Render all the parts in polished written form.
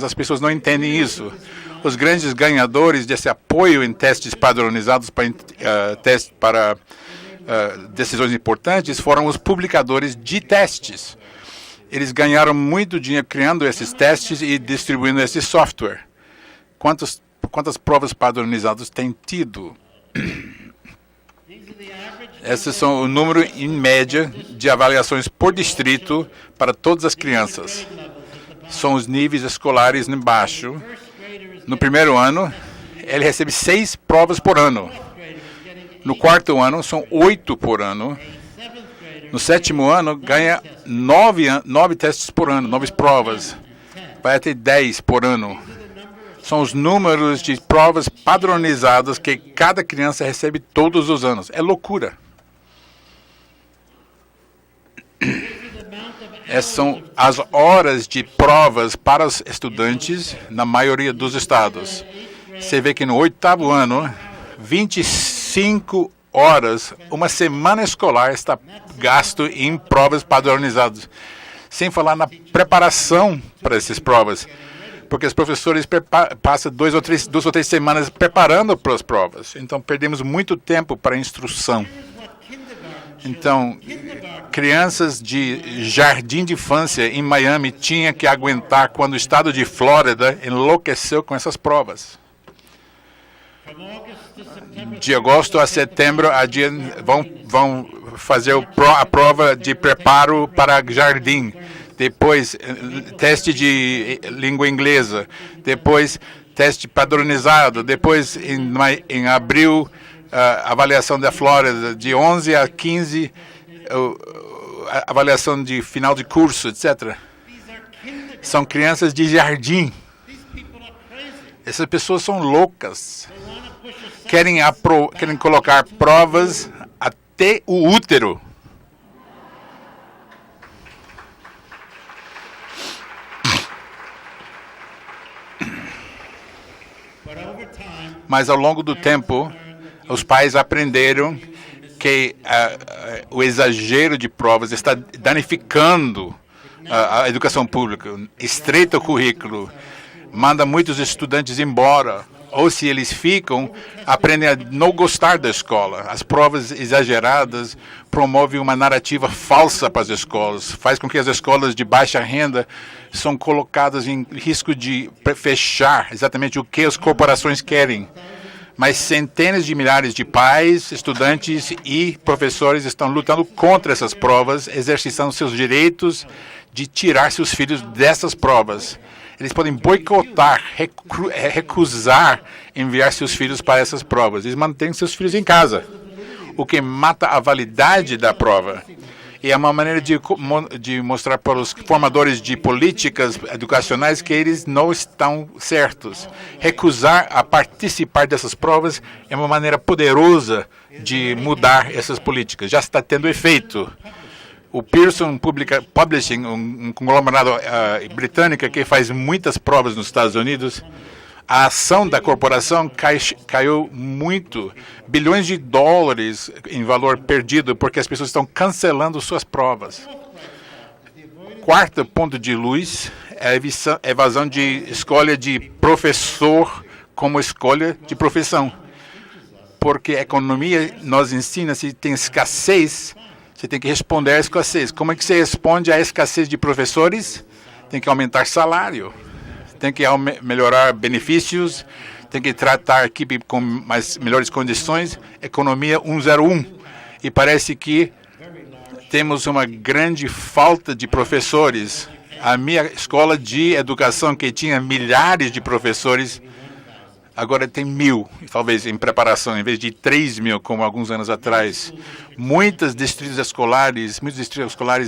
As pessoas não entendem isso. Os grandes ganhadores desse apoio em testes padronizados para decisões importantes foram os publicadores de testes. Eles ganharam muito dinheiro criando esses testes e distribuindo esse software. Quantas provas padronizadas tem tido? Esses são o número, em média, de avaliações por distrito para todas as crianças. São os níveis escolares embaixo. No primeiro ano, ele recebe 6 provas por ano. No quarto ano, são 8 por ano. No sétimo ano, ganha 9 testes por ano, 9 provas. Vai até 10 por ano. São os números de provas padronizadas que cada criança recebe todos os anos. É loucura. Essas são as horas de provas para os estudantes na maioria dos estados. Você vê que no 8º ano, 25 horas, uma semana escolar está gasto em provas padronizadas. Sem falar na preparação para essas provas. Porque os professores passam 2 ou 3 semanas preparando para as provas. Então, perdemos muito tempo para a instrução. Então, crianças de jardim de infância em Miami tinham que aguentar quando o estado de Flórida enlouqueceu com essas provas. De agosto a setembro, vão fazer a prova de preparo para jardim. Depois, teste de língua inglesa. Depois, teste padronizado. Depois, em abril, avaliação da Flórida. De 11 a 15, avaliação de final de curso, etc. São crianças de jardim. Essas pessoas são loucas. Querem colocar provas até o útero. Mas ao longo do tempo, os pais aprenderam que o exagero de provas está danificando a educação pública. Estreita o currículo, manda muitos estudantes embora. Ou se eles ficam, aprendem a não gostar da escola. As provas exageradas promovem uma narrativa falsa para as escolas. Faz com que as escolas de baixa renda são colocadas em risco de fechar exatamente o que as corporações querem. Mas centenas de milhares de pais, estudantes e professores estão lutando contra essas provas, exercitando seus direitos de tirar seus filhos dessas provas. Eles podem boicotar, recusar enviar seus filhos para essas provas. Eles mantêm seus filhos em casa, o que mata a validade da prova. E é uma maneira de mostrar para os formadores de políticas educacionais que eles não estão certos. Recusar a participar dessas provas é uma maneira poderosa de mudar essas políticas. Já está tendo efeito. O Pearson Publishing, um conglomerado britânico que faz muitas provas nos Estados Unidos, a ação da corporação caiu muito, bilhões de dólares em valor perdido, porque as pessoas estão cancelando suas provas. Quarto ponto de luz é a evasão de escolha de professor como escolha de profissão. Porque a economia nos ensina, se tem escassez, você tem que responder à escassez. Como é que você responde à escassez de professores? Tem que aumentar salário, tem que melhorar benefícios, tem que tratar a equipe com melhores condições. Economia 101. E parece que temos uma grande falta de professores. A minha escola de educação, que tinha milhares de professores, agora tem 1.000, talvez, em preparação, em vez de 3.000, como alguns anos atrás. Muitos distritos escolares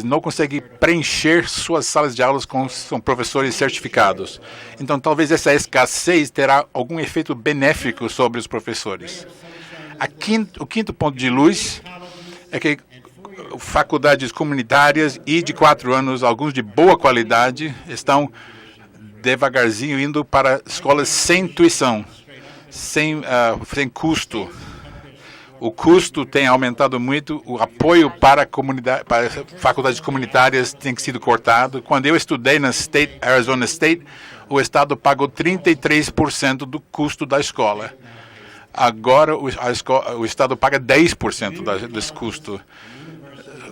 não conseguem preencher suas salas de aulas com professores certificados. Então, talvez essa escassez terá algum efeito benéfico sobre os professores. O quinto ponto de luz é que faculdades comunitárias e de 4 anos, alguns de boa qualidade, estão devagarzinho indo para escolas sem tuição, sem custo. O custo tem aumentado muito, o apoio para faculdades comunitárias tem sido cortado. Quando eu estudei na Arizona State, o Estado pagou 33% do custo da escola. Agora, o Estado paga 10% desse custo.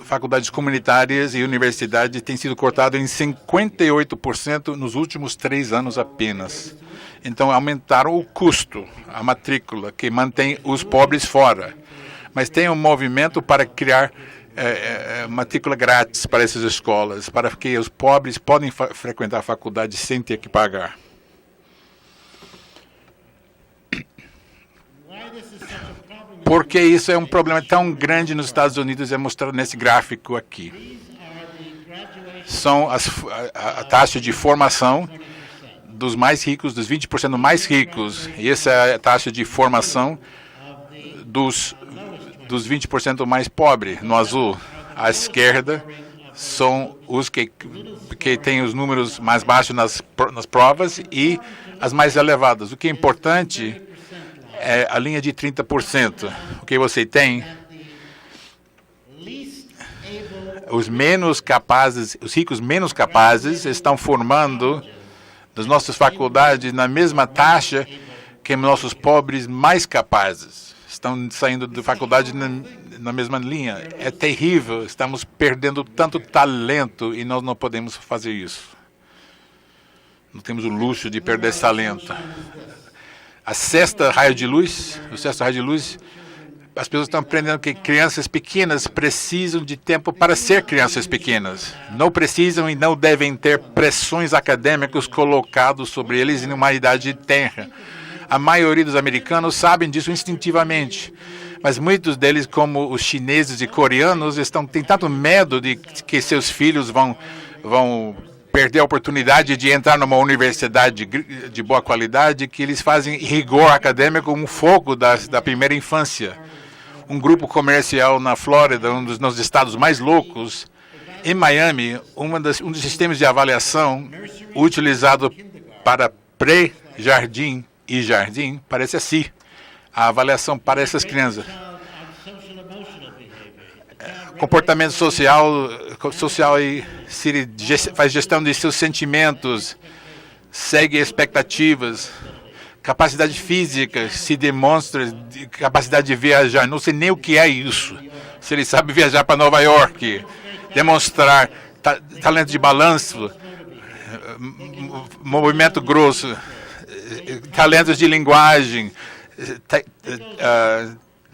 Faculdades comunitárias e universidades têm sido cortadas em 58% nos últimos 3 anos apenas. Então, aumentaram o custo, a matrícula, que mantém os pobres fora. Mas tem um movimento para criar matrícula grátis para essas escolas, para que os pobres podem frequentar a faculdade sem ter que pagar. Por que isso é um problema tão grande nos Estados Unidos é mostrado nesse gráfico aqui. São a taxa de formação dos mais ricos, dos 20% mais ricos. E essa é a taxa de formação dos 20% mais pobres, no azul. À esquerda são os que têm os números mais baixos nas provas e as mais elevadas. O que é importante é a linha de 30%. O que você tem? Os menos capazes, os ricos menos capazes estão formando das nossas faculdades na mesma taxa que nossos pobres mais capazes. Estão saindo da faculdade na mesma linha. É terrível. Estamos perdendo tanto talento e nós não podemos fazer isso. Não temos o luxo de perder esse talento. O sexto raio de luz, as pessoas estão aprendendo que crianças pequenas precisam de tempo para ser crianças pequenas. Não precisam e não devem ter pressões acadêmicas colocadas sobre eles em uma idade tenra. A maioria dos americanos sabem disso instintivamente, mas muitos deles, como os chineses e coreanos, têm tanto medo de que seus filhos vão perder a oportunidade de entrar numa universidade de boa qualidade, que eles fazem rigor acadêmico um foco da primeira infância. Um grupo comercial na Flórida, um dos estados mais loucos, em Miami, um dos sistemas de avaliação utilizado para pré-jardim e jardim parece assim. A avaliação para essas crianças. Comportamento social e faz gestão de seus sentimentos, segue expectativas, capacidade física, se demonstra capacidade de viajar. Não sei nem o que é isso. Se ele sabe viajar para Nova York, demonstrar talento de balanço, movimento grosso, talentos de linguagem,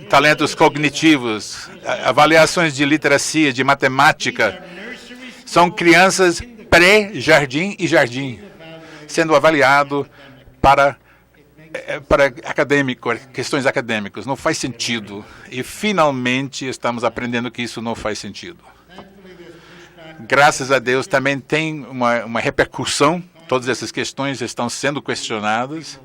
talentos cognitivos, avaliações de literacia, de matemática. São crianças pré-jardim e jardim, sendo avaliado para questões acadêmicas. Não faz sentido. E, finalmente, estamos aprendendo que isso não faz sentido. Graças a Deus, também tem uma repercussão. Todas essas questões estão sendo questionadas.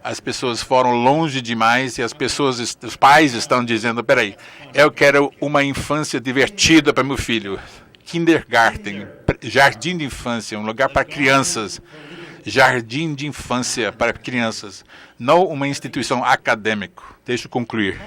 As pessoas foram longe demais e os pais estão dizendo, peraí, eu quero uma infância divertida para meu filho. Kindergarten, jardim de infância, um lugar para crianças. Jardim de infância para crianças, não uma instituição acadêmica. Deixa eu concluir.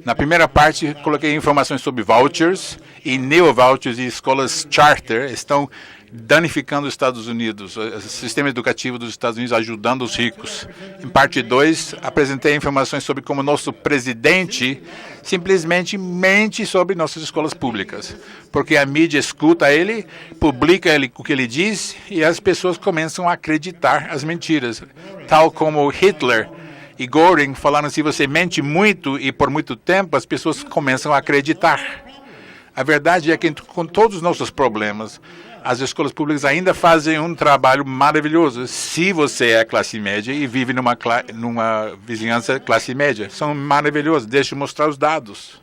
Na primeira parte, coloquei informações sobre vouchers e neo-vouchers e escolas charter estão danificando os Estados Unidos, o sistema educativo dos Estados Unidos ajudando os ricos. Em parte 2, apresentei informações sobre como nosso presidente simplesmente mente sobre nossas escolas públicas, porque a mídia escuta ele, publica o que ele diz e as pessoas começam a acreditar as mentiras, tal como Hitler e Göring falaram, se você mente muito e por muito tempo, as pessoas começam a acreditar. A verdade é que com todos os nossos problemas, as escolas públicas ainda fazem um trabalho maravilhoso. Se você é classe média e vive numa vizinhança classe média, são maravilhosos. Deixa eu mostrar os dados.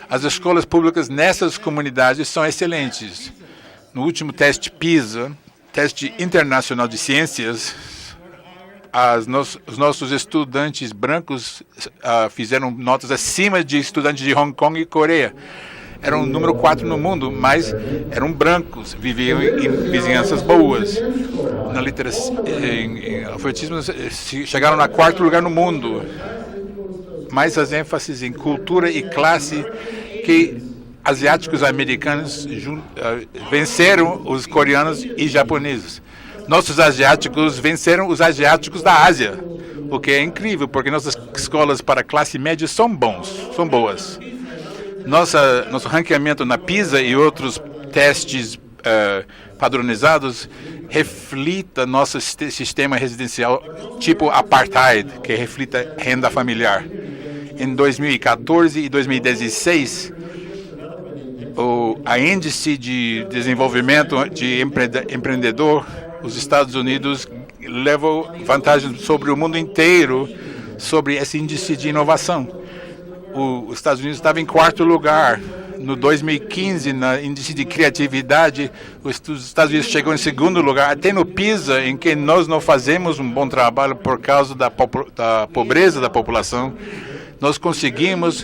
As escolas públicas nessas comunidades são excelentes. No último teste PISA, teste internacional de ciências, os nossos estudantes brancos fizeram notas acima de estudantes de Hong Kong e Coreia. Eram o número 4 no mundo, mas eram brancos, viviam em vizinhanças boas. Na literacia, em alfabetismo, chegaram a 4º lugar no mundo. Mais as ênfases em cultura e classe que asiáticos americanos venceram os coreanos e japoneses. nossos asiáticos venceram os asiáticos da Ásia, o que é incrível, porque nossas escolas para classe média são boas. Nosso ranqueamento na PISA e outros testes padronizados reflita nosso sistema residencial tipo apartheid, que reflita renda familiar. Em 2014 e 2016, a índice de desenvolvimento de empreendedor, os Estados Unidos levou vantagem sobre o mundo inteiro sobre esse índice de inovação. Os Estados Unidos estava em quarto lugar. No 2015, no índice de criatividade, os Estados Unidos chegou em segundo lugar. Até no PISA, em que nós não fazemos um bom trabalho por causa da pobreza da população, nós conseguimos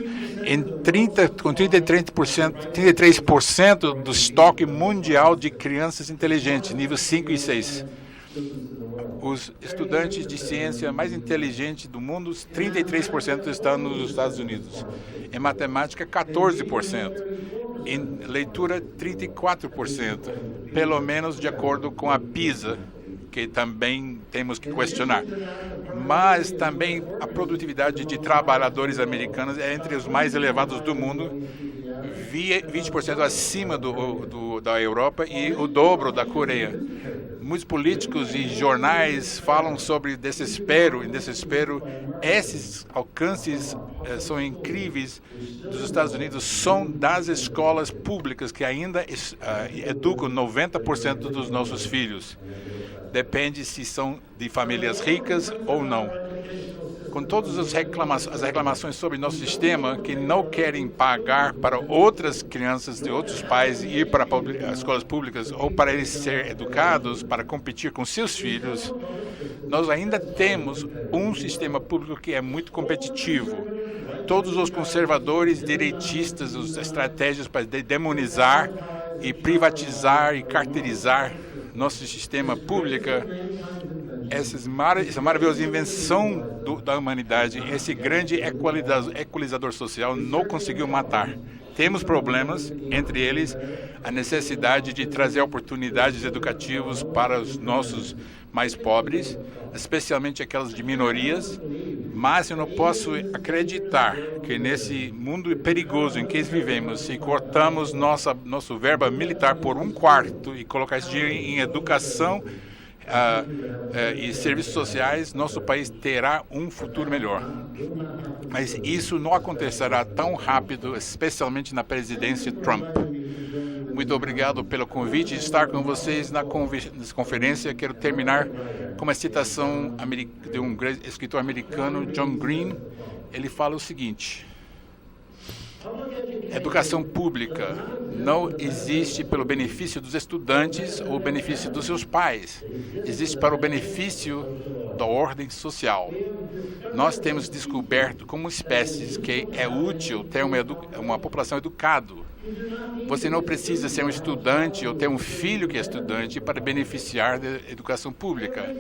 com 33% do estoque mundial de crianças inteligentes, nível 5 e 6. Os estudantes de ciência mais inteligentes do mundo, 33% estão nos Estados Unidos. Em matemática, 14%. Em leitura, 34%. Pelo menos de acordo com a PISA, que também temos que questionar. Mas também a produtividade de trabalhadores americanos é entre os mais elevados do mundo, 20% acima da Europa e o dobro da Coreia. Muitos políticos e jornais falam sobre desespero. Em desespero, esses alcances são incríveis dos Estados Unidos, são das escolas públicas que ainda educam 90% dos nossos filhos. Depende se são de famílias ricas ou não. Com todas as reclamações sobre nosso sistema, que não querem pagar para outras crianças de outros pais ir para as escolas públicas ou para eles serem educados para competir com seus filhos, nós ainda temos um sistema público que é muito competitivo. Todos os conservadores, direitistas, as estratégias para demonizar e privatizar e carteirizar nosso sistema público, essa maravilhosa invenção da humanidade, esse grande equalizador social não conseguiu matar. Temos problemas, entre eles a necessidade de trazer oportunidades educativas para os nossos mais pobres, especialmente aquelas de minorias, mas eu não posso acreditar que nesse mundo perigoso em que vivemos, se cortamos nosso verba militar por 1/4 e colocar esse dinheiro em educação e serviços sociais, nosso país terá um futuro melhor. Mas isso não acontecerá tão rápido, especialmente na presidência Trump. Muito obrigado pelo convite de estar com vocês nessa conferência. Quero terminar com uma citação de um escritor americano, John Green. Ele fala o seguinte: educação pública não existe pelo benefício dos estudantes ou benefício dos seus pais. Existe para o benefício da ordem social. Nós temos descoberto como espécies que é útil ter uma população educada. Você não precisa ser um estudante ou ter um filho que é estudante para beneficiar da educação pública.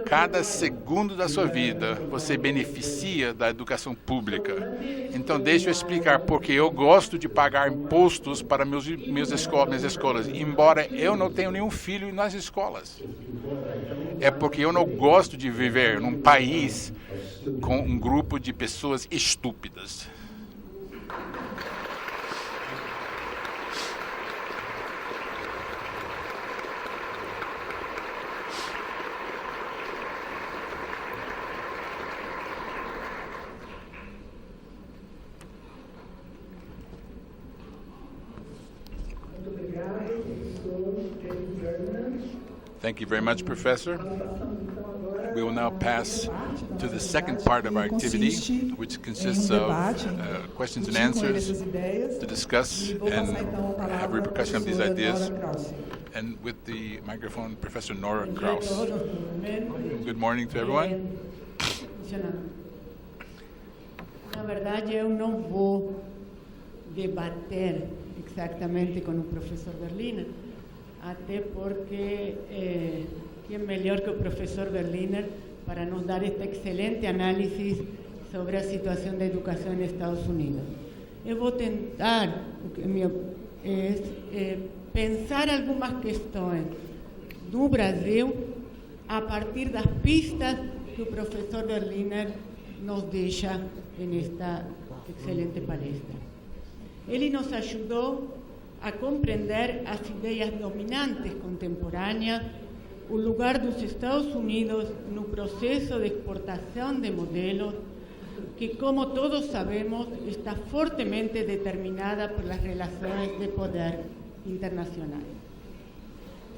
Cada segundo da sua vida, você beneficia da educação pública. Então, deixa eu explicar porque eu gosto de pagar impostos para minhas escolas, embora eu não tenha nenhum filho nas escolas. É porque eu não gosto de viver num país com um grupo de pessoas estúpidas. Thank you very much, Professor. We will now pass to the second part of our activity, which consists of questions and answers to discuss and have repercussion of these ideas. And with the microphone, Professor Nora Kraus. Good morning to everyone. Na verdade, eu não vou debater exatamente com o professor Berliner, até porque quem melhor que o professor Berliner para nos dar esta excelente análise sobre a situação da educação nos Estados Unidos. Eu vou tentar pensar algumas questões do Brasil a partir das pistas que o professor Berliner nos deixa nesta excelente palestra. Ele nos ajudou a compreender as ideias dominantes contemporâneas, o lugar dos Estados Unidos no processo de exportação de modelos, que, como todos sabemos, está fortemente determinada por las relações de poder internacionais.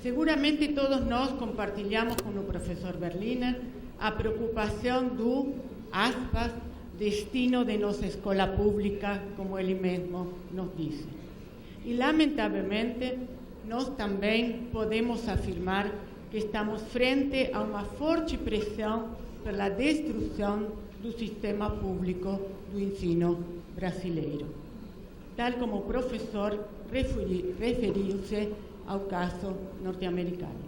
Seguramente todos nós compartilhamos com o professor Berliner a preocupação do, aspas, destino de nossa escola pública, como ele mesmo nos disse. E, lamentavelmente, nós também podemos afirmar que estamos frente a uma forte pressão pela destruição do sistema público do ensino brasileiro, tal como o professor referiu-se ao caso norte-americano.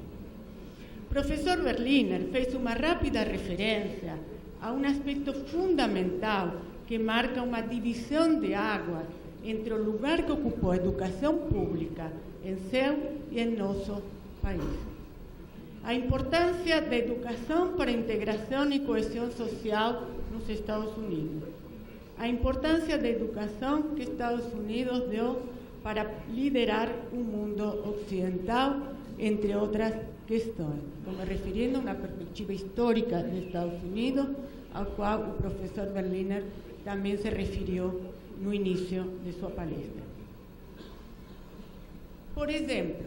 O professor Berliner fez uma rápida referência a um aspecto fundamental que marca uma divisão de águas entre o lugar que ocupou a educação pública em seu e em nosso país. A importância da educação para a integração e coesão social nos Estados Unidos. A importância da educação que Estados Unidos deu para liderar o mundo ocidental, entre outras questões. Estou me referindo a uma perspectiva histórica dos Estados Unidos, ao qual o professor Berliner também se referiu no início de sua palestra. Por exemplo,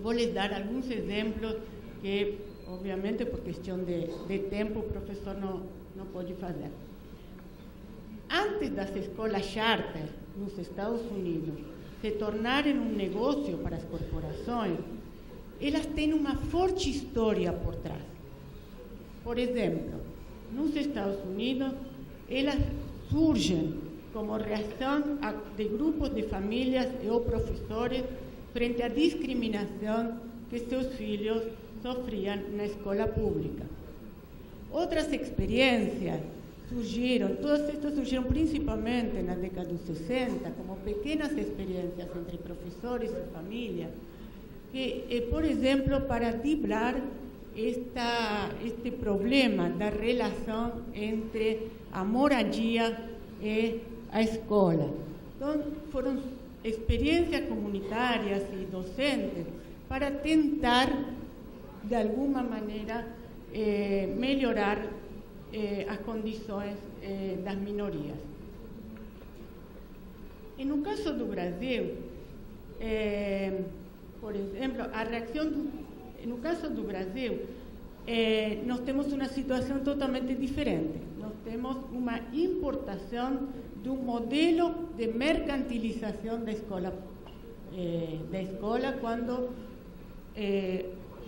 vou lhes dar alguns exemplos que, obviamente, por questão de tempo, o professor não pode fazer. Antes das escolas charter nos Estados Unidos se tornarem um negócio para as corporações, elas têm uma forte história por trás. Por exemplo, nos Estados Unidos, elas surgem como reação de grupos de famílias ou professores frente à discriminação que seus filhos sofriam na escola pública. Outras experiências surgiram, todas estas surgiram principalmente na década dos 60, como pequenas experiências entre professores e família, que, por exemplo, para driblar este problema da relação entre a moradia e a escola. Então, foram experiências comunitárias e docentes para tentar, de alguma maneira, melhorar as condições das minorias. E no caso do Brasil, por exemplo, a reação no caso do Brasil, nós temos uma situação totalmente diferente. Nós temos uma importação de um modelo de mercantilização da escola, quando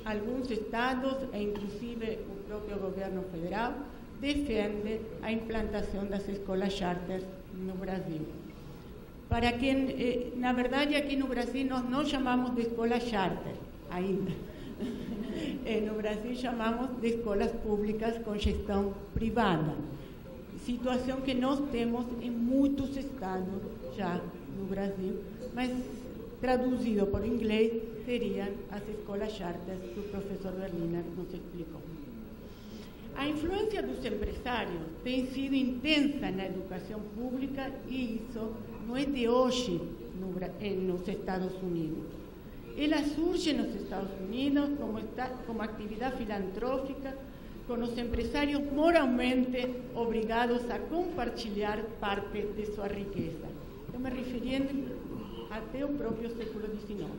alguns estados, e inclusive o próprio governo federal, defende a implantação das escolas charter no Brasil. Para quem, na verdade, aqui no Brasil nós não chamamos de escola charter ainda. No Brasil chamamos de escolas públicas com gestão privada, situação que nós temos em muitos estados já no Brasil, mas traduzido por inglês seriam as escolas charter que o professor Berliner nos explicou. A influência dos empresários tem sido intensa na educação pública e isso não é de hoje nos Estados Unidos. Ela surge nos Estados Unidos como atividade filantrópica, com os empresários moralmente obrigados a compartilhar parte de sua riqueza. Estou me referindo até o próprio século XIX.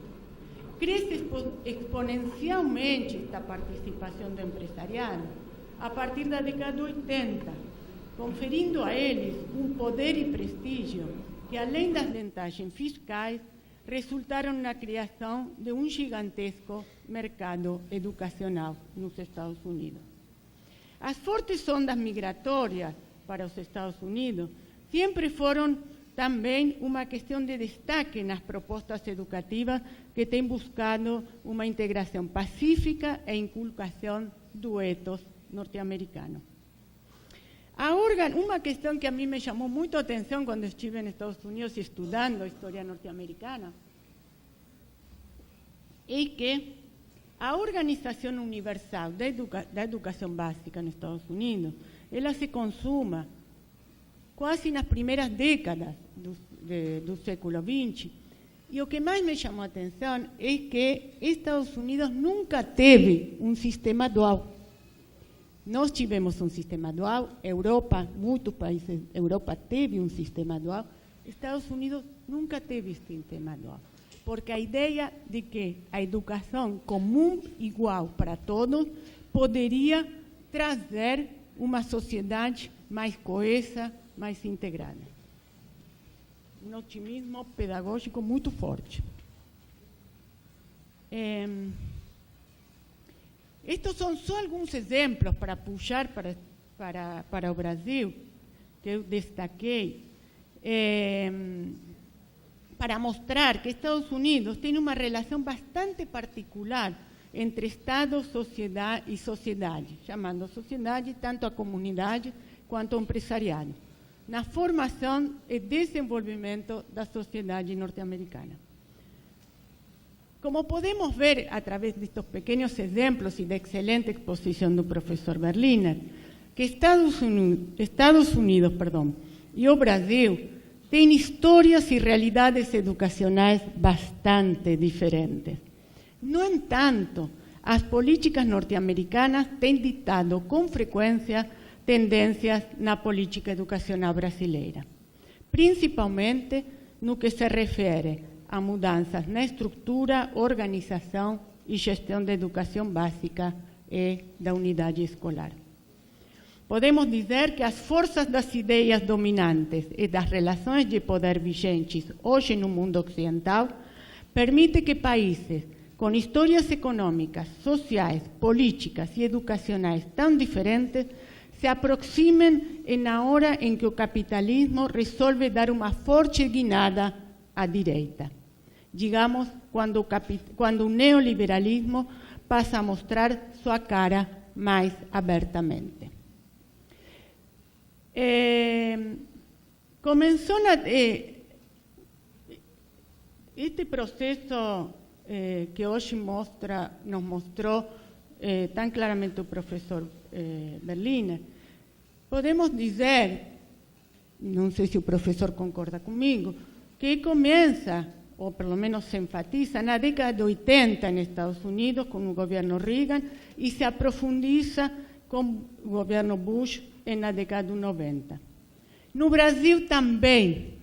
Cresce exponencialmente esta participação do empresariado a partir da década de 80, conferindo a eles um poder e prestígio que, além das vantagens fiscais, resultaram na criação de um gigantesco mercado educacional nos Estados Unidos. As fortes ondas migratórias para os Estados Unidos sempre foram também uma questão de destaque nas propostas educativas que têm buscado uma integração pacífica e inculcação do ethos norte-americano. Uma questão que a mim me chamou muito a atenção quando estive nos Estados Unidos estudando a história norte-americana é que A Organização Universal da Educação Básica nos Estados Unidos, ela se consuma quase nas primeiras décadas do século XX. E o que mais me chamou a atenção é que Estados Unidos nunca teve um sistema dual. Nós tivemos um sistema dual, Europa, muitos países da Europa teve um sistema dual, Estados Unidos nunca teve esse sistema dual. Porque a ideia de que a educação comum, igual para todos, poderia trazer uma sociedade mais coesa, mais integrada. Um otimismo pedagógico muito forte. Estes são só alguns exemplos para puxar para o Brasil, que eu destaquei, para mostrar que Estados Unidos tem uma relação bastante particular entre Estado e sociedade, chamando sociedade tanto a comunidade quanto ao empresariado, na formação e desenvolvimento da sociedade norte-americana. Como podemos ver a través destes pequenos exemplos e da excelente exposição do professor Berliner, que Estados Unidos e o Brasil têm histórias e realidades educacionais bastante diferentes. No entanto, as políticas norte-americanas têm ditado com frequência tendências na política educacional brasileira, principalmente no que se refere a mudanças na estrutura, organização e gestão da educação básica e da unidade escolar. Podemos dizer que as forças das ideias dominantes e das relações de poder vigentes hoje no mundo ocidental permitem que países com histórias econômicas, sociais, políticas e educacionais tão diferentes se aproximem na hora em que o capitalismo resolve dar uma forte guinada à direita. Digamos, quando o neoliberalismo passa a mostrar sua cara mais abertamente. Este processo que hoje nos mostrou tão claramente o professor Berliner, podemos dizer, não sei se o professor concorda comigo, que começa, ou pelo menos se enfatiza, na década de 80 nos Estados Unidos, com o governo Reagan, e se aprofundiza com o governo Bush na década de 90. No Brasil também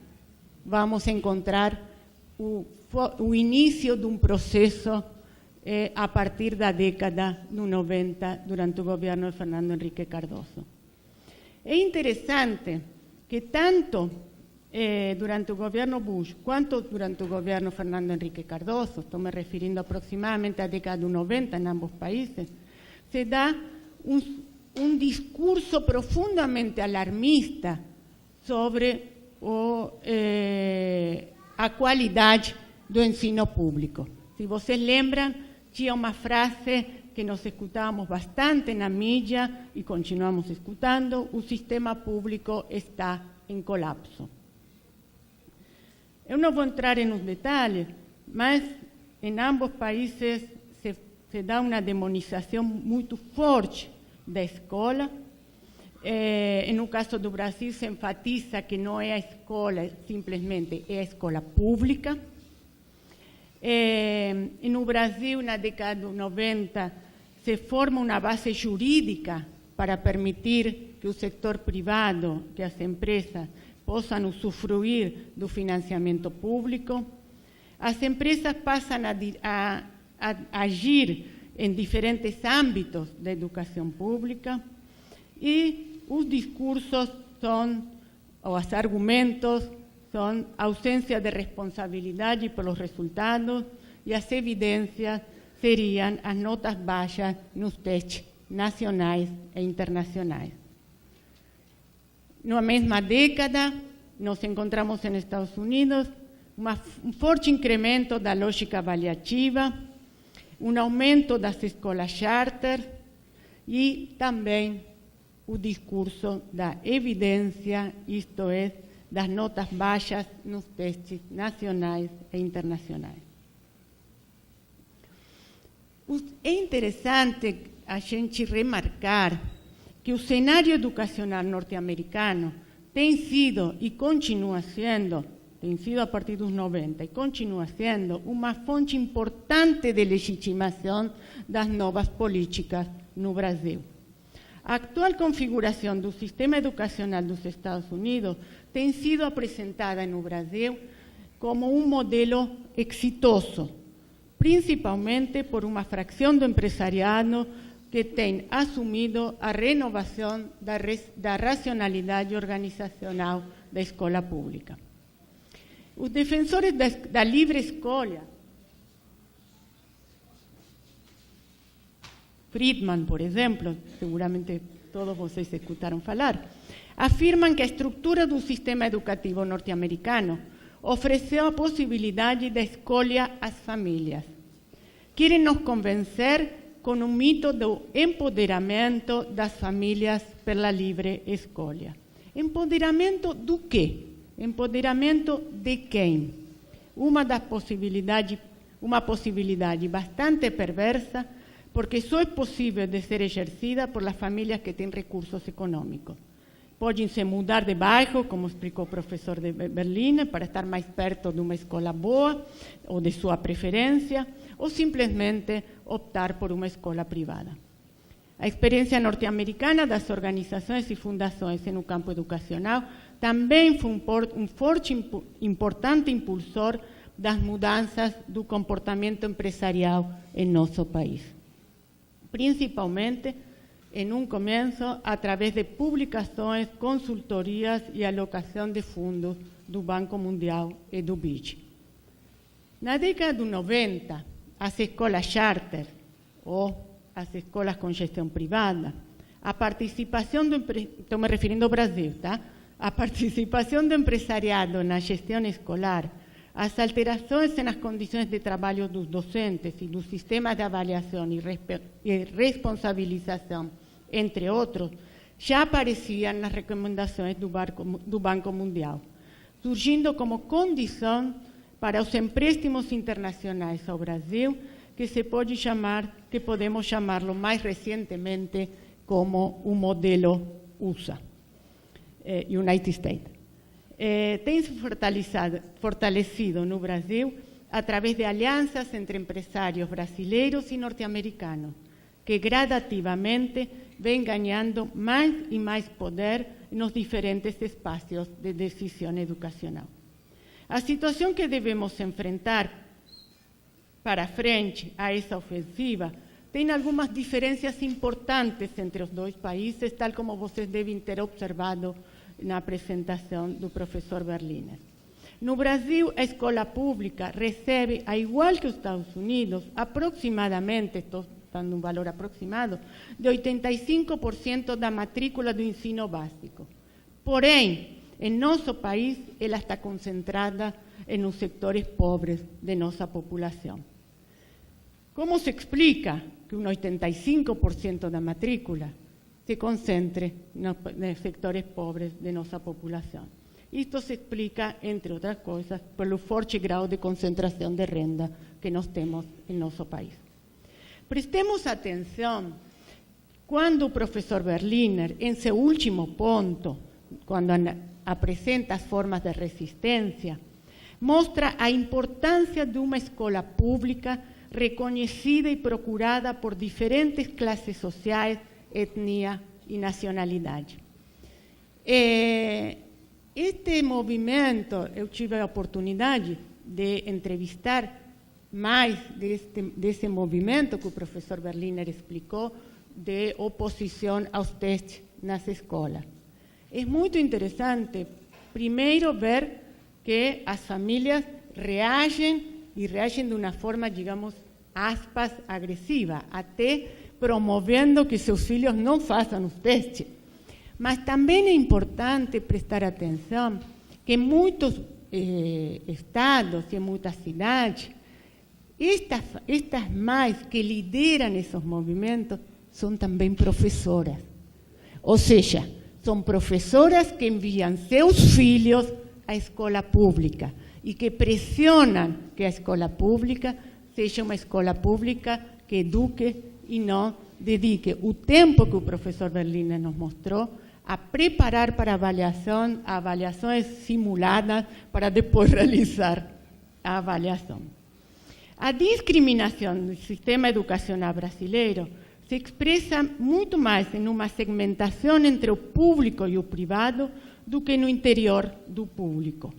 vamos encontrar o início de um processo a partir da década de 90, durante o governo de Fernando Henrique Cardoso. É interessante que tanto durante o governo Bush quanto durante o governo Fernando Henrique Cardoso, estou me referindo aproximadamente à década de 90 em ambos países, se dá um discurso profundamente alarmista sobre a qualidade do ensino público. Se vocês lembram, tinha uma frase que nós escutávamos bastante na mídia e continuamos escutando: o sistema público está em colapso. Eu não vou entrar nos detalhes, mas em ambos países se dá uma demonização muito forte da escola. No caso do Brasil, se enfatiza que não é a escola, simplesmente é a escola pública. No Brasil, na década de 90, se forma uma base jurídica para permitir que o setor privado, que as empresas, possam usufruir do financiamento público. As empresas passam a agir em diferentes âmbitos da educação pública e os discursos ou os argumentos são ausência de responsabilidade pelos resultados e as evidências seriam as notas baixas nos testes nacionais e internacionais. Na mesma década, nós encontramos nos Estados Unidos um forte incremento da lógica avaliativa, um aumento das escolas charter e também o discurso da evidência, isto é, das notas baixas nos testes nacionais e internacionais. É interessante a gente remarcar que o cenário educacional norte-americano tem sido e continua sendo, tem sido a partir dos 90 e continua sendo uma fonte importante de legitimação das novas políticas no Brasil. A atual configuração do sistema educacional dos Estados Unidos tem sido apresentada no Brasil como um modelo exitoso, principalmente por uma fração do empresariado que tem assumido a renovação da racionalidade organizacional da escola pública. Os defensores da livre escolha, Friedman, por exemplo, seguramente todos vocês escutaram falar, afirmam que a estrutura do sistema educativo norte-americano ofereceu a possibilidade da escolha às famílias. Querem nos convencer com o mito do empoderamento das famílias pela livre escolha. Empoderamento do quê? Empoderamento de quem? Uma possibilidade bastante perversa, porque só é possível de ser exercida por as famílias que têm recursos econômicos. Podem se mudar de bairro, como explicou o professor de Berlim, para estar mais perto de uma escola boa ou de sua preferência, ou simplesmente optar por uma escola privada. A experiência norte-americana das organizações e fundações no campo educacional também foi um forte e importante impulsor das mudanças do comportamento empresarial em nosso país. Principalmente, em um começo, através de publicações, consultorias e alocação de fundos do Banco Mundial e do BID. Na década de 90, as escolas charter, ou as escolas com gestão privada, a participação estou me referindo ao Brasil, tá? A participação do empresariado na gestão escolar, as alterações nas condições de trabalho dos docentes e dos sistemas de avaliação e responsabilização, entre outros, já apareciam nas recomendações do Banco Mundial, surgindo como condição para os empréstimos internacionais ao Brasil, que podemos chamá-lo mais recentemente como o modelo USA, United States. Tem se fortalecido no Brasil através de alianças entre empresários brasileiros e norte-americanos, que gradativamente vem ganhando mais e mais poder nos diferentes espaços de decisão educacional. A situação que devemos enfrentar para frente a essa ofensiva tem algumas diferenças importantes entre os dois países, tal como vocês devem ter observado na apresentação do professor Berliner. No Brasil, a escola pública recebe, a igual que os Estados Unidos, aproximadamente, estou dando um valor aproximado, de 85% da matrícula do ensino básico. Porém, em nosso país, ela está concentrada nos setores pobres de nossa população. Como se explica que 85% da matrícula se concentre nos sectores pobres de nossa população? Isto se explica, entre outras coisas, pelo forte grau de concentração de renda que nós temos em nosso país. Prestemos atenção quando o professor Berliner, em seu último ponto, quando apresenta as formas de resistência, mostra a importância de uma escola pública reconhecida e procurada por diferentes classes sociais, etnia e nacionalidade. Este movimento, eu tive a oportunidade de entrevistar mais desse movimento que o professor Berliner explicou, de oposição aos testes nas escolas. É muito interessante, primeiro, ver que as famílias reagem de uma forma, digamos, aspas, agressiva, até promovendo que seus filhos não façam os testes. Mas também é importante prestar atenção que em muitos estados e em muitas cidades, estas mães que lideram esses movimentos são também professoras. Ou seja, são professoras que enviam seus filhos à escola pública e que pressionam que a escola pública seja uma escola pública que eduque e não dedique o tempo que o professor Berliner nos mostrou a preparar para avaliações simuladas para depois realizar a avaliação. A discriminação do sistema educacional brasileiro se expressa muito mais em uma segmentação entre o público e o privado do que no interior do público,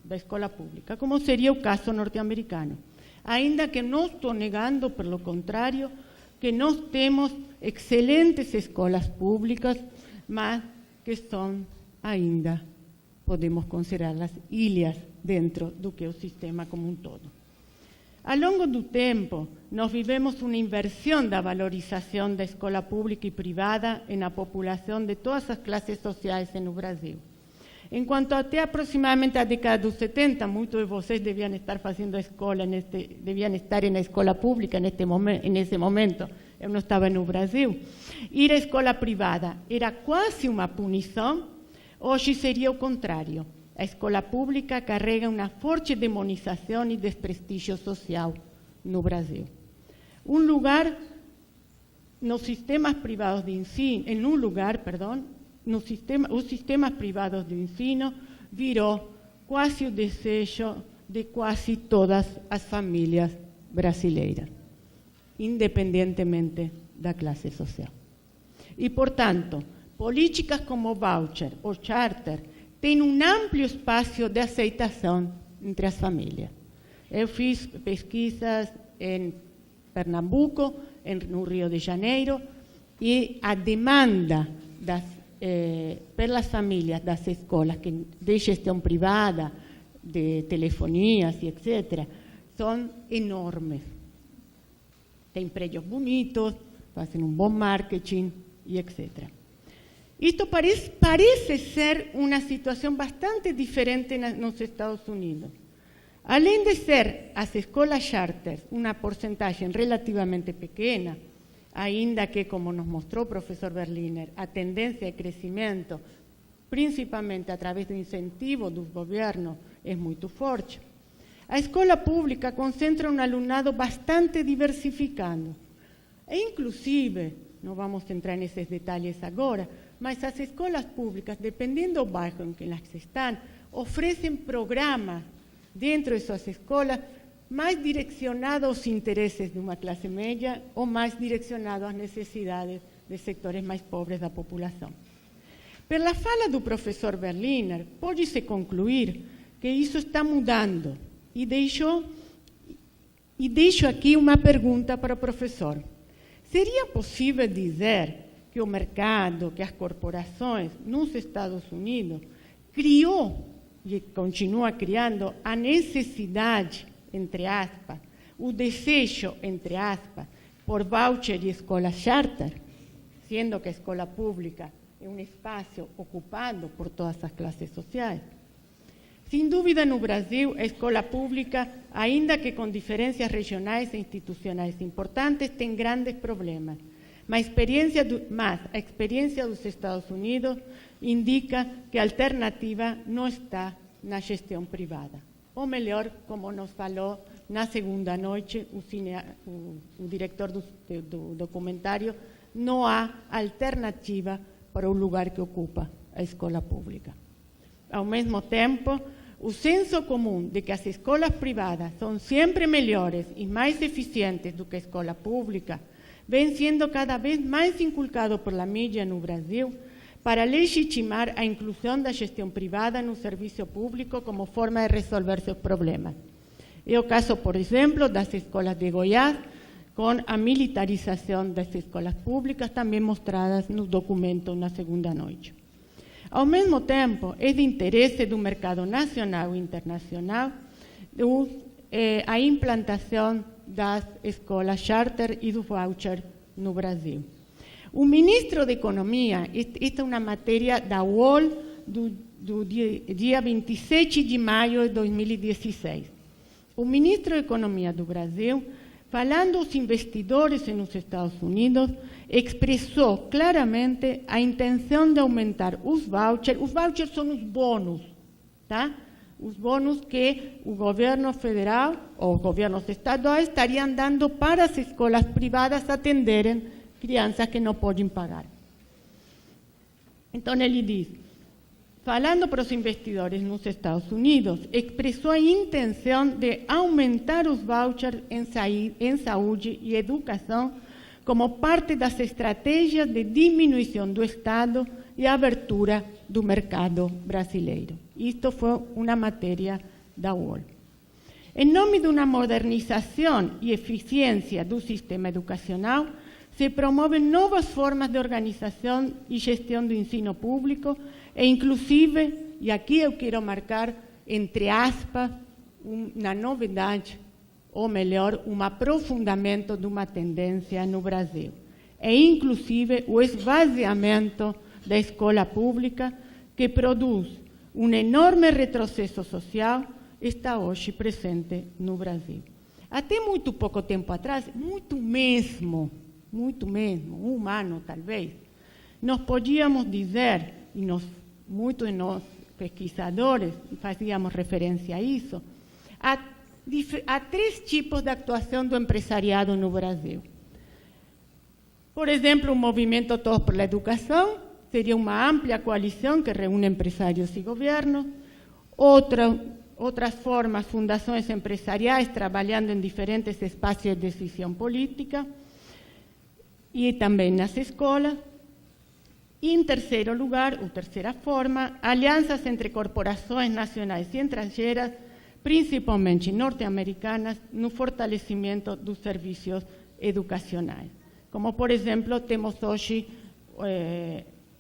da escola pública, como seria o caso norte-americano. Ainda que não estou negando, pelo contrário, que nós temos excelentes escolas públicas, mas que são ainda, podemos considerá-las ilhas dentro do que é o sistema como um todo. Ao longo do tempo, nós vivemos uma inversão da valorização da escola pública e privada na população de todas as classes sociais no Brasil. Enquanto até aproximadamente a década dos 70, muitos de vocês deviam estar fazendo a escola, deviam estar na escola pública nesse momento, eu não estava no Brasil, ir à escola privada era quase uma punição, hoje seria o contrário. A escola pública carrega uma forte demonização e desprestígio social no Brasil. Os sistemas privados de ensino de ensino virou quase o desejo de quase todas as famílias brasileiras, independentemente da classe social. E, portanto, políticas como voucher ou charter têm um amplo espaço de aceitação entre as famílias. Eu fiz pesquisas em Pernambuco, no Rio de Janeiro, e a demanda pelas famílias das escolas de gestão privada, de telefonias e etc., são enormes. Tem prédios bonitos, fazem um bom marketing e etc. Isto parece ser uma situação bastante diferente nos Estados Unidos. Além de ser as escolas charters uma porcentagem relativamente pequena, ainda que, como nos mostrou o professor Berliner, a tendência de crescimento, principalmente através do incentivo dos governos, é muito forte. A escola pública concentra um alumnado bastante diversificado. E, inclusive, não vamos entrar nesses detalhes agora, mas as escolas públicas, dependendo do bairro em que elas estão, oferecem programas dentro de suas escolas mais direcionados aos interesses de uma classe média ou mais direcionados às necessidades de setores mais pobres da população. Pela fala do professor Berliner, pode-se concluir que isso está mudando. E deixo aqui uma pergunta para o professor. Seria possível dizer que o mercado, que as corporações nos Estados Unidos criou e continua criando a necessidade, entre aspas, o desejo, entre aspas, por voucher e escola charter, sendo que a escola pública é um espaço ocupado por todas as classes sociais? Sem dúvida, no Brasil, a escola pública, ainda que com diferenças regionais e institucionais importantes, tem grandes problemas. Mas a experiência dos Estados Unidos indica que a alternativa não está na gestão privada. Ou melhor, como nos falou na segunda noite o diretor do documentário, não há alternativa para o lugar que ocupa a escola pública. Ao mesmo tempo, o senso comum de que as escolas privadas são sempre melhores e mais eficientes do que a escola pública vem sendo cada vez mais inculcado por la mídia no Brasil para legitimar a inclusão da gestão privada no serviço público como forma de resolver seus problemas. É o caso, por exemplo, das escolas de Goiás, com a militarização das escolas públicas, também mostradas no documento na segunda noite. Ao mesmo tempo, é de interesse do mercado nacional e internacional a implantação das escolas charter e do voucher no Brasil. O ministro da Economia, esta é uma matéria da UOL do dia 27 de maio de 2016. O ministro da Economia do Brasil, falando aos investidores nos Estados Unidos, expressou claramente a intenção de aumentar os vouchers. Os vouchers são os bônus, tá? os bônus que o governo federal ou os governos estaduais estariam dando para as escolas privadas atenderem crianças que não podem pagar. Então ele diz, falando para os investidores nos Estados Unidos, expressou a intenção de aumentar os vouchers em saúde e educação como parte das estratégias de diminuição do Estado e abertura do mercado brasileiro. Isto foi uma matéria da UOL. Em nome de uma modernização e eficiência do sistema educacional, se promovem novas formas de organização e gestão do ensino público e, inclusive, e aqui eu quero marcar, entre aspas, uma novidade, ou melhor, um aprofundamento de uma tendência no Brasil. E, inclusive, o esvaziamento da escola pública, que produz um enorme retrocesso social, está hoje presente no Brasil. Até muito pouco tempo atrás, muito mesmo, um ano talvez, nós podíamos dizer, e muitos de nós pesquisadores fazíamos referência a isso, a três tipos de atuação do empresariado no Brasil. Por exemplo, o movimento Todos por la Educação seria uma ampla coalição que reúne empresários e governos. Outras formas, fundações empresariais trabalhando em diferentes espaços de decisão política e também nas escolas. E, em terceiro lugar, ou terceira forma, alianças entre corporações nacionais e estrangeiras, principalmente norte-americanas, no fortalecimento dos serviços educacionais. Como, por exemplo, temos hoje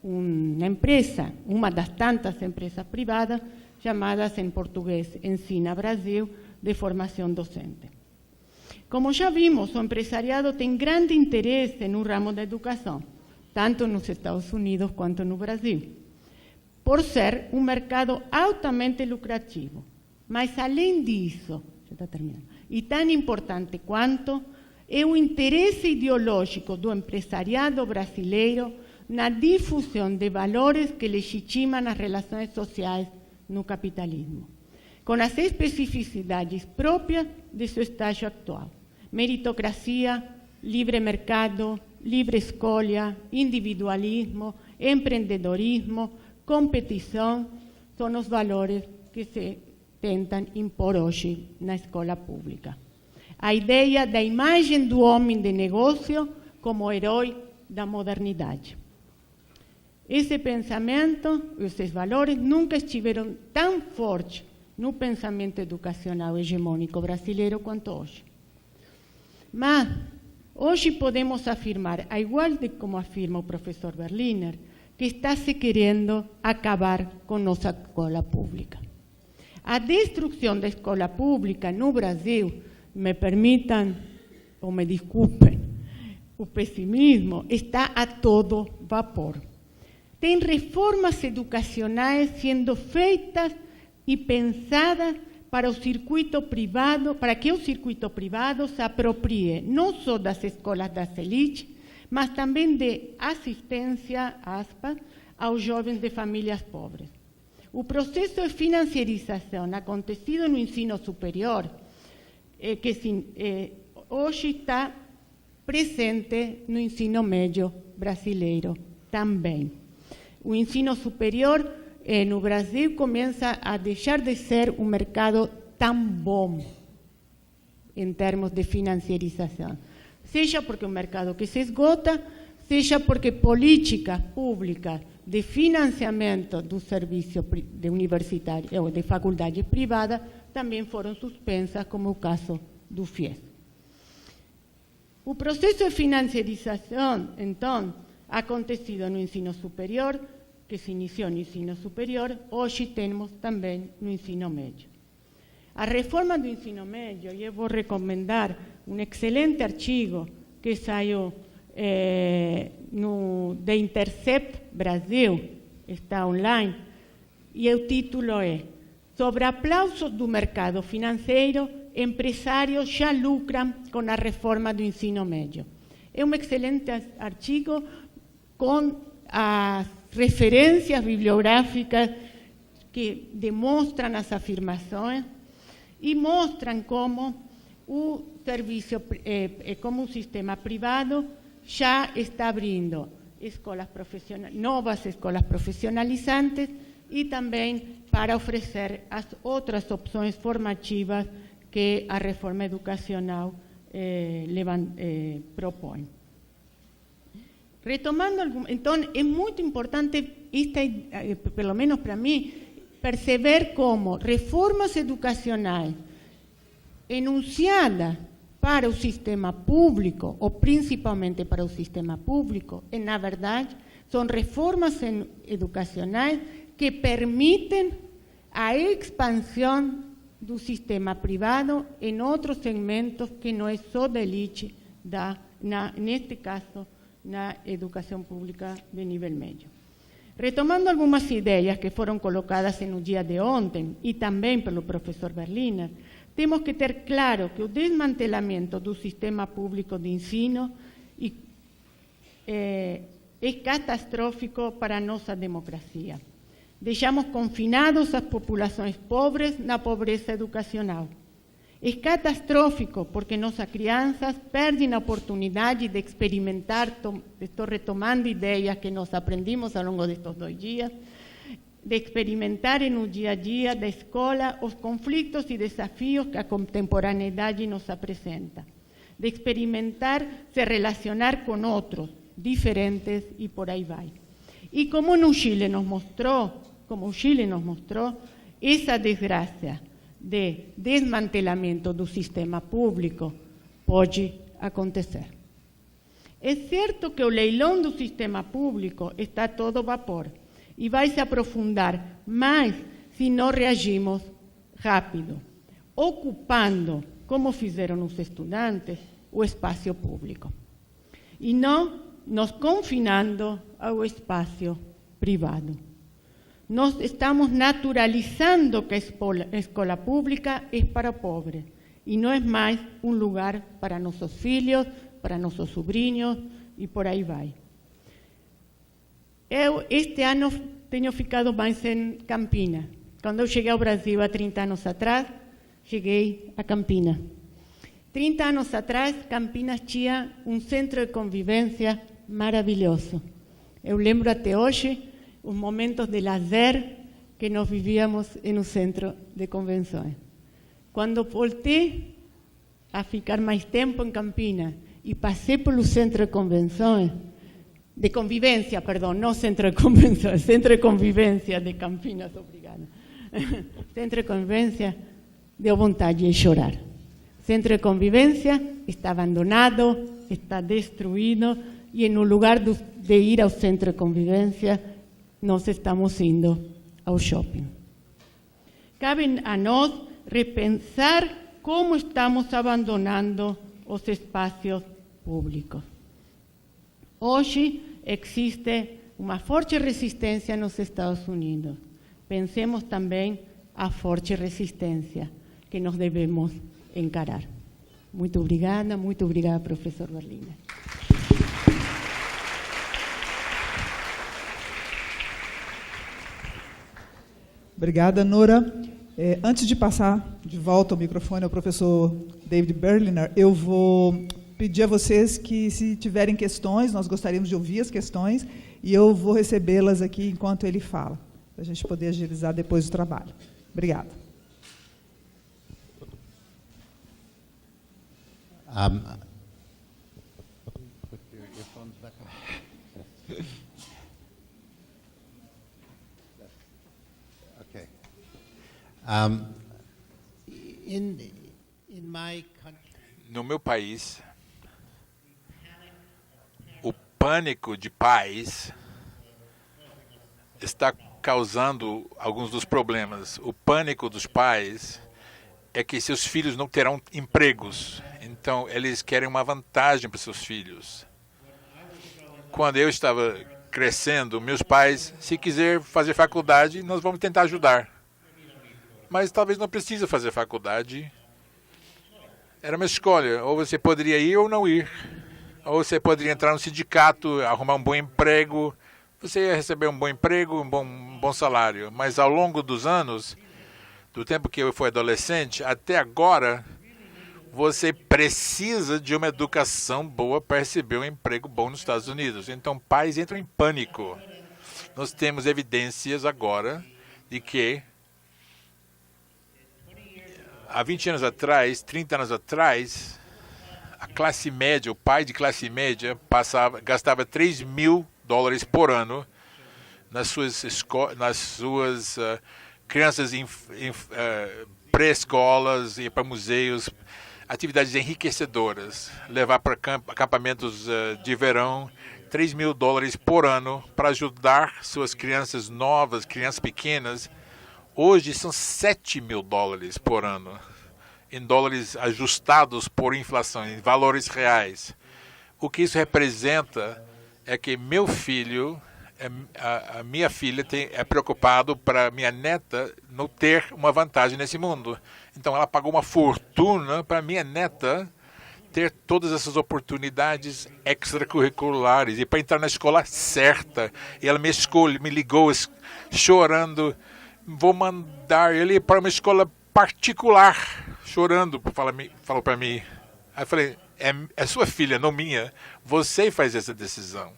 uma empresa, uma das tantas empresas privadas, chamadas em português Ensina Brasil, de formação docente. Como já vimos, o empresariado tem grande interesse no ramo da educação, tanto nos Estados Unidos quanto no Brasil, por ser um mercado altamente lucrativo. Mas, além disso, e tão importante quanto, é o interesse ideológico do empresariado brasileiro na difusão de valores que legitimam as relações sociais no capitalismo, com as especificidades próprias de seu estágio atual. Meritocracia, livre mercado, livre escolha, individualismo, empreendedorismo, competição, são os valores que se tentam impor hoje na escola pública. A ideia da imagem do homem de negócio como herói da modernidade. Esse pensamento, esses valores, nunca estiveram tão fortes no pensamento educacional hegemônico brasileiro quanto hoje. Mas, hoje podemos afirmar, a igual de como afirma o professor Berliner, que está se querendo acabar com nossa escola pública. A destruição da escola pública no Brasil, me permitam ou me desculpem, o pessimismo está a todo vapor. Tem reformas educacionais sendo feitas e pensadas para o circuito privado, para que o circuito privado se aproprie não só das escolas das elites, mas também de assistência, aspas, aos jovens de famílias pobres. O processo de financiarização acontecido no ensino superior, que hoje está presente no ensino médio brasileiro também. O ensino superior no Brasil começa a deixar de ser um mercado tão bom em termos de financiarização. Seja porque é um mercado que se esgota, seja porque políticas públicas de financiamento do serviço de universitário ou de faculdade privada também foram suspensas, como o caso do FIES. O processo de financiarização, então, acontecido no ensino superior, que se iniciou no ensino superior, hoje temos também no ensino médio. A reforma do ensino médio, eu vou recomendar um excelente artigo que saiu no The Intercept Brasil, está online, e o título é Sobre aplausos do mercado financeiro, empresários já lucram com a reforma do ensino médio. É um excelente artigo com as referências bibliográficas que demonstram as afirmações e mostram como o serviço, como o sistema privado já está abrindo novas escolas profissionalizantes e também para oferecer as outras opções formativas que a reforma educacional propõe. Retomando, então, é muito importante, pelo menos para mim, perceber como reformas educacionais enunciadas para o sistema público, ou principalmente para o sistema público, na verdade, são reformas educacionais que permitem a expansão do sistema privado em outros segmentos que não é só da elite, neste caso, na educação pública de nível médio. Retomando algumas ideias que foram colocadas no dia de ontem e também pelo professor Berliner, temos que ter claro que o desmantelamento do sistema público de ensino é catastrófico para a nossa democracia. Deixamos confinados as populações pobres na pobreza educacional. É catastrófico porque nossas crianças perdem a oportunidade de experimentar, estou retomando ideias que nós aprendimos ao longo destes 2 dias, de experimentar no dia a dia da escola os conflitos e desafios que a contemporaneidade nos apresenta, de experimentar se relacionar com outros diferentes e por aí vai. E como o Chile nos mostrou, essa desgraça de desmantelamento do sistema público pode acontecer. É certo que o leilão do sistema público está a todo vapor e vai se aprofundar mais se não reagimos rápido, ocupando, como fizeram os estudantes, o espaço público e não nos confinando ao espaço privado. Nós estamos naturalizando que a escola pública é para pobres e não é mais um lugar para nossos filhos, para nossos sobrinhos e por aí vai. Eu, este ano, tenho ficado mais em Campinas. Quando eu cheguei ao Brasil há 30 anos atrás, cheguei a Campinas. 30 anos atrás, Campinas tinha um centro de convivência maravilhoso. Eu lembro até hoje os momentos de lazer que nós vivíamos no centro de convenções. Quando voltei a ficar mais tempo em Campinas e passei pelo centro de convenções, de convivência, perdão, não centro de convenções, centro de convivência de Campinas, obrigada. Centro de convivência, deu vontade de chorar. Centro de convivência está abandonado, está destruído e no lugar de ir ao centro de convivência, nós estamos indo ao shopping. Cabe a nós repensar como estamos abandonando os espaços públicos. Hoje existe uma forte resistência nos Estados Unidos. Pensemos também a forte resistência que nós devemos encarar. Muito obrigada, professor Berliner. Obrigada, Nora. Antes de passar de volta o microfone ao professor David Berliner, eu vou pedir a vocês que, se tiverem questões, nós gostaríamos de ouvir as questões, e eu vou recebê-las aqui enquanto ele fala, para a gente poder agilizar depois o trabalho. Obrigada. No meu país, o pânico de pais está causando alguns dos problemas. O pânico dos pais é que seus filhos não terão empregos. Então, eles querem uma vantagem para seus filhos. Quando eu estava crescendo, meus pais, se quiser fazer faculdade, nós vamos tentar ajudar. Mas talvez não precise fazer faculdade. Era uma escolha. Ou você poderia ir ou não ir. Ou você poderia entrar no sindicato, arrumar um bom emprego. Você ia receber um bom emprego, um bom salário. Mas ao longo dos anos, do tempo que eu fui adolescente, até agora, você precisa de uma educação boa para receber um emprego bom nos Estados Unidos. Então, pais entram em pânico. Nós temos evidências agora de que há 20 anos atrás, 30 anos atrás, a classe média, o pai de classe média, gastava $3.000 por ano nas suas crianças em pré-escolas e para museus, atividades enriquecedoras, levar para acampamentos de verão, $3.000 por ano para ajudar suas crianças novas, crianças pequenas. Hoje são $7.000 por ano, em dólares ajustados por inflação, em valores reais. O que isso representa é que meu filho, a minha filha é preocupado para minha neta não ter uma vantagem nesse mundo. Então ela pagou uma fortuna para minha neta ter todas essas oportunidades extracurriculares e para entrar na escola certa. E ela me ligou chorando, vou mandar ele para uma escola particular, chorando, falou para mim. Aí eu falei, é sua filha, não minha. Você faz essa decisão.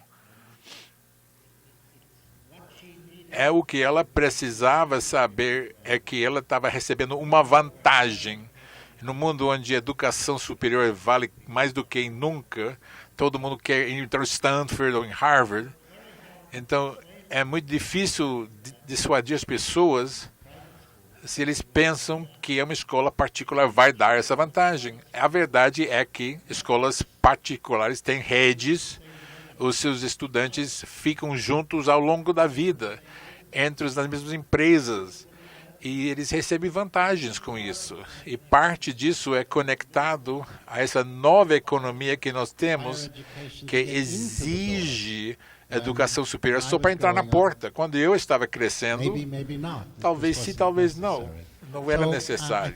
O que ela precisava saber é que ela estava recebendo uma vantagem. No mundo onde a educação superior vale mais do que nunca, todo mundo quer entrar em Stanford ou em Harvard. Então, é muito difícil dissuadir as pessoas se eles pensam que uma escola particular vai dar essa vantagem. A verdade é que escolas particulares têm redes, os seus estudantes ficam juntos ao longo da vida, entre as mesmas empresas, e eles recebem vantagens com isso. E parte disso é conectado a essa nova economia que nós temos, que exige educação superior só para entrar na porta. Quando eu estava crescendo, talvez sim, talvez não. Não era necessário.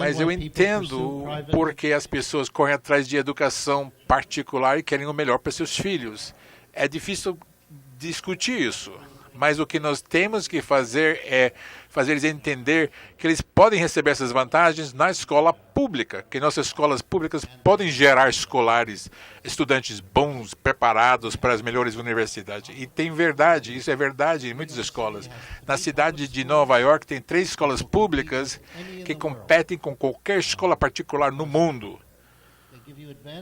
Mas eu entendo porque as pessoas correm atrás de educação particular e querem o melhor para seus filhos. É difícil discutir isso. Mas o que nós temos que fazer é fazer eles entender que eles podem receber essas vantagens na escola pública, que nossas escolas públicas podem gerar estudantes bons, preparados para as melhores universidades. E tem verdade, isso é verdade em muitas escolas. Na cidade de Nova York tem 3 escolas públicas que competem com qualquer escola particular no mundo,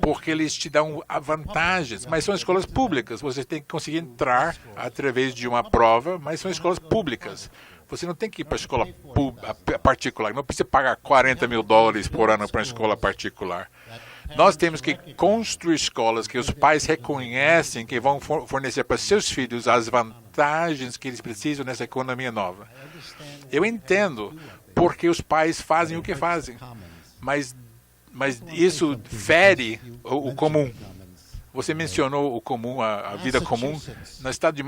porque eles te dão vantagens, mas são escolas públicas. Você tem que conseguir entrar através de uma prova, mas são escolas públicas. Você não tem que ir para a escola particular, não precisa pagar $40.000 por ano para uma escola particular. Nós temos que construir escolas que os pais reconhecem que vão fornecer para seus filhos as vantagens que eles precisam nessa economia nova. Eu entendo porque os pais fazem o que fazem, mas isso fere o comum. Você mencionou o comum, a vida comum. No estado de